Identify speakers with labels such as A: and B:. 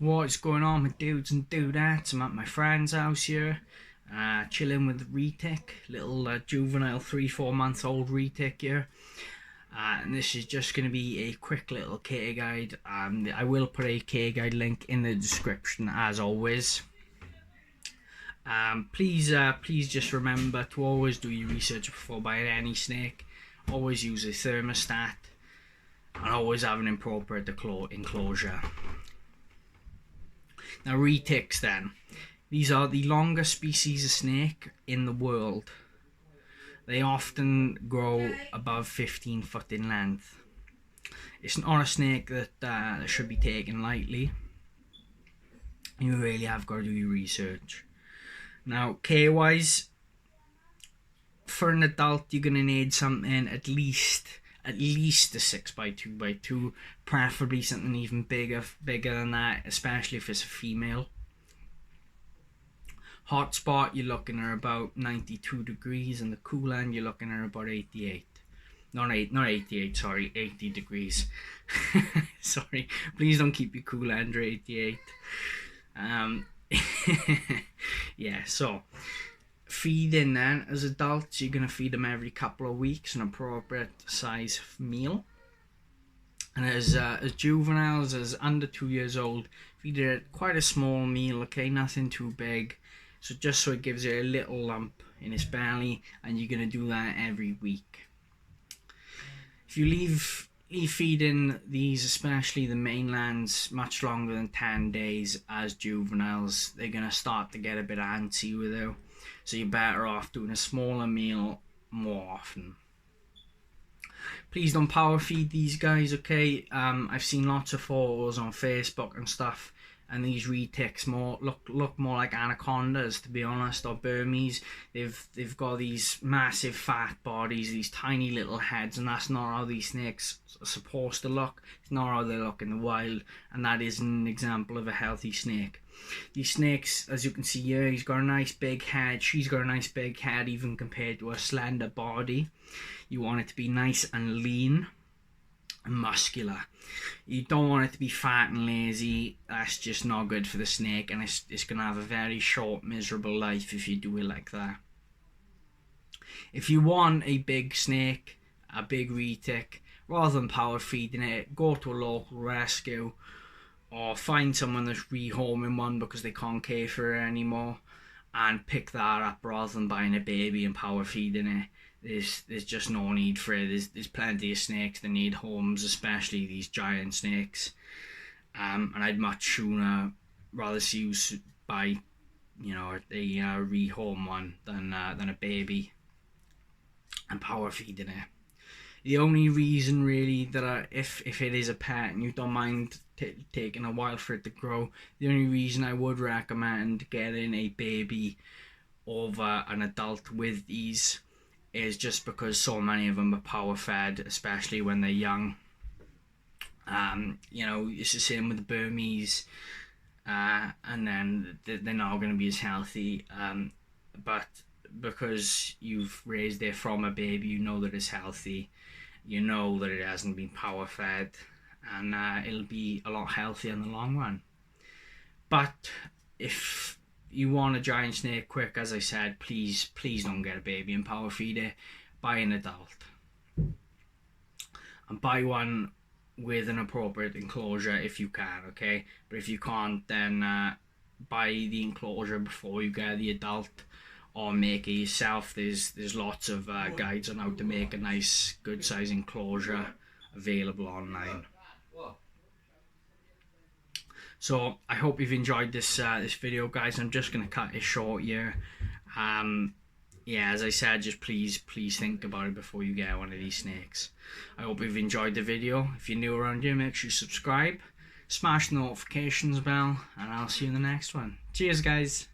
A: What's going on, my dudes and dudettes? I'm at my friend's house here, chilling with Retic, little juvenile 3-4 month old Retic here. And this is just going to be a quick little care guide. I will put a care guide link in the description as always. Please just remember to always do your research before buying any snake. Always use a thermostat and always have an appropriate enclosure. Now retics then. These are the longest species of snake in the world. They often grow above 15 foot in length. It's not a snake that should be taken lightly. You really have got to do your research. Now care wise, for an adult you're going to need something at least a 6x2x2, preferably something even bigger than that, especially if it's a female. Hot spot you're looking at about 92 degrees, and the cool end you're looking at about 88. Not 88, sorry, 80 degrees. Sorry, please don't keep your cool end at 88. Yeah, so feeding then, as adults you're going to feed them every couple of weeks an appropriate size meal, and as juveniles, as under 2 years old, feed it quite a small meal, okay, nothing too big, so just so it gives it a little lump in its belly, and you're going to do that every week. If you leave feeding these, especially the mainlands, much longer than 10 days as juveniles, they're going to start to get a bit antsy with you. So you're better off doing a smaller meal more often. Please don't power feed these guys, okay? I've seen lots of photos on Facebook and stuff, and these retics look more like anacondas, to be honest, or Burmese. They've got these massive fat bodies, these tiny little heads, and that's not how these snakes are supposed to look. It's not how they look in the wild, and that isn't an example of a healthy snake. These snakes, as you can see here, he's got a nice big head, she's got a nice big head, even compared to a slender body. You want it to be nice and lean and muscular. You don't want it to be fat and lazy. That's just not good for the snake, and it's going to have a very short, miserable life if you do it like that. If you want a big snake, a big retic, rather than power feeding it, go to a local rescue, or find someone that's rehoming one because they can't care for it anymore, and pick that up rather than buying a baby and power feeding it. There's just no need for it. There's plenty of snakes that need homes, especially these giant snakes. And I'd much sooner rather see you buy, you know, a rehome one than a baby and power feeding it. The only reason really that if it is a pet and you don't mind taking a while for it to grow, the only reason I would recommend getting a baby over an adult with these is just because so many of them are power fed, especially when they're young. You know, it's the same with the Burmese, and then they're not going to be as healthy, but because you've raised it from a baby, you know that it's healthy, you know that it hasn't been power fed, and it'll be a lot healthier in the long run. But if you want a giant snake quick, as I said, please don't get a baby and power feed it. Buy an adult, and buy one with an appropriate enclosure if you can, okay? But if you can't, then buy the enclosure before you get the adult, or make it yourself. There's lots of guides on how to make a nice good size enclosure available online. So I hope you've enjoyed this video, guys. I'm just going to cut it short here. Yeah, as I said, just please think about it before you get one of these snakes. I hope you've enjoyed the video. If you're new around here, make sure you subscribe, smash the notifications bell, and I'll see you in the next one. Cheers, guys.